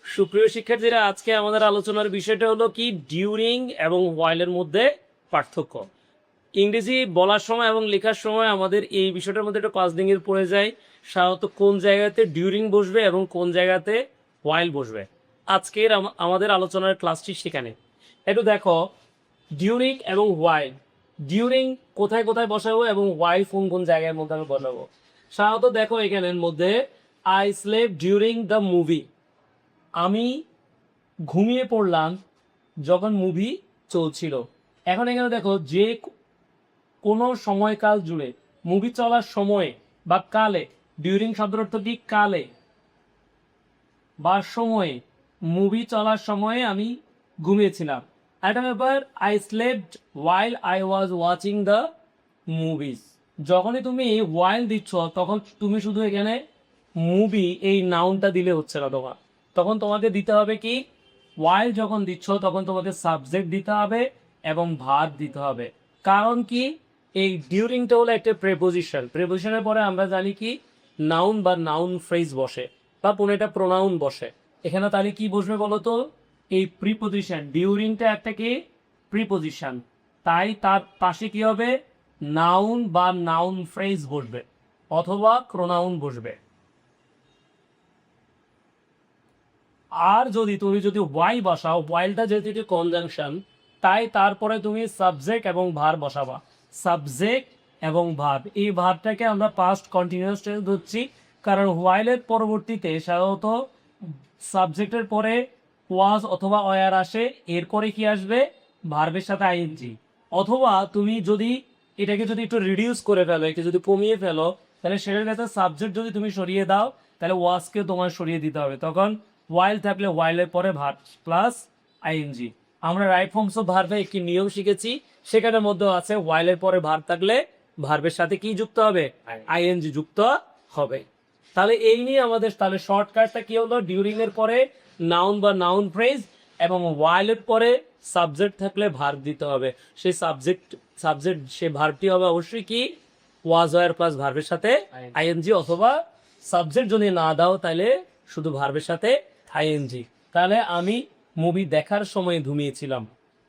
সুপ্রিয় শিক্ষার্থীরা, আজকে আমাদের আলোচনার বিষয়টা হলো কি ডিউরিং এবং হোয়াইলের মধ্যে পার্থক্য। ইংরেজি বলার সময় এবং লেখার সময় আমাদের এই বিষয়টার মধ্যে একটা পাঁচদিনের পড়ে যায়, সাধারণত কোন জায়গাতে ডিউরিং বসবে এবং কোন জায়গাতে হোয়াইল বসবে। আজকের আমাদের আলোচনার ক্লাসটি সেখানে একটু দেখো, ডিউরিং এবং হোয়াইল। ডিউরিং কোথায় কোথায় বসাবো এবং হোয়াইল কোন কোন জায়গার মধ্যে আমি বসাবো। সাধারণত দেখো এখানের মধ্যে আই স্লেপ ডিউরিং দ্য মুভি, আমি ঘুমিয়ে পড়লাম যখন মুভি চলছিল। এখন এখানে দেখো যে কোনো সময়কাল জুড়ে মুভি চলার সময়ে বা কালে, ডিউরিং শব্দের অর্থ কি কালে বা সময়ে, মুভি চলার সময়ে আমি ঘুমিয়েছিলাম। একটা ব্যাপার, I slept while I was watching the movies. যখনই তুমি ওয়াইল দিচ্ছ তখন তুমি শুধু এখানে মুভি এই নাউনটা দিলে হচ্ছে না তোমার, তখন তোমাকে দিতে হবে কি, ওয়াইল যখন দিচ্ছ তখন তোমাকে সাবজেক্ট দিতে হবে এবং ভার্ব দিতে হবে। কারণ কি, এই ডিউরিংটা হলো একটা প্রেপোজিশন। প্রেপোজিশনের পরে আমরা জানি কি নাউন বা নাউন ফ্রেজ বসে বা কোনো একটা প্রোনাউন বসে। এখানে তাহলে কি বসবে বলো তো, এই প্রিপোজিশন। ডিউরিংটা একটা কি প্রিপোজিশন, তাই তার পাশে কি হবে, নাউন বা নাউন ফ্রেজ বসবে অথবা প্রোনাউন বসবে। আর যদি তুমি ওয়াই বসাও, ওয়াইলটা যেহেতু কনজাংশন, তাই তারপরে তুমি সাবজেক্ট এবং ভার্ব বসাবা। সাবজেক্ট এবং ভার্ব, এই ভার্বটাকে আমরা পাস্ট কন্টিনিউয়াস টেন্স ধরছি, কারণ হোয়াইলের পরবর্তীতে সাধারণত সাবজেক্টের পরে ওয়াজ অথবা ওয়ার আসে, এরপরে কি আসবে, ভার্বের সাথে আইএনজি। অথবা তুমি যদি এটাকে একটু রিডিউস করে ফেলো, একটু যদি কমিয়ে ফেলো, তাহলে সেটার কাছে সাবজেক্ট যদি তুমি সরিয়ে দাও তাহলে ওয়াজকে তোমার সরিয়ে দিতে হবে। তখন ওয়াইল থাকলে ওয়াইলের পরে ভার্ব প্লাস আইএনজি। আমরা রাইট ফর্মস অফ ভার্বে একটি নিয়ম শিখেছি, সেখানের মধ্যে আছে ওয়াইলের পরে ভার্ব থাকলে ভার্বের সাথে কি যুক্ত হবে, আইএনজি যুক্ত হবে। তাহলে এই নিয়ে আমাদের তাহলে শর্টকাটটা কি হলো, ডিউরিং এর পরে নাউন বা নাউন ফ্রেজ এবং ওয়াইলের পরে সাবজেক্ট থাকলে ভার্ব দিতে হবে। সেই সাবজেক্ট সে ভার্বটি হবে অবশ্যই কি, ওয়াজ ওয়ার প্লাস ভার্বের সাথে আইএনজি, অথবা সাবজেক্ট যদি না দাও তাহলে শুধু ভার্বের সাথে আইএনজি। তাহলে আমি মুভি দেখার সময় ঘুমিয়েছিলাম,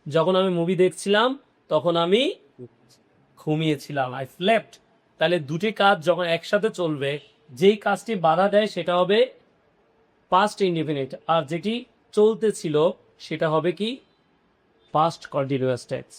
যখন আমি মুভি দেখছিলাম তখন আমি ঘুমিয়েছিলাম, আই স্লেপ্ট। তাহলে দুটি কাজ যখন একসাথে চলবে, যেই কাজটি বাধা দেয় সেটা হবে পাস্ট ইনডিফিনিট, আর যেটি চলতে ছিল সেটা হবে কি পাস্ট কন্টিনিউয়াস টেন্স।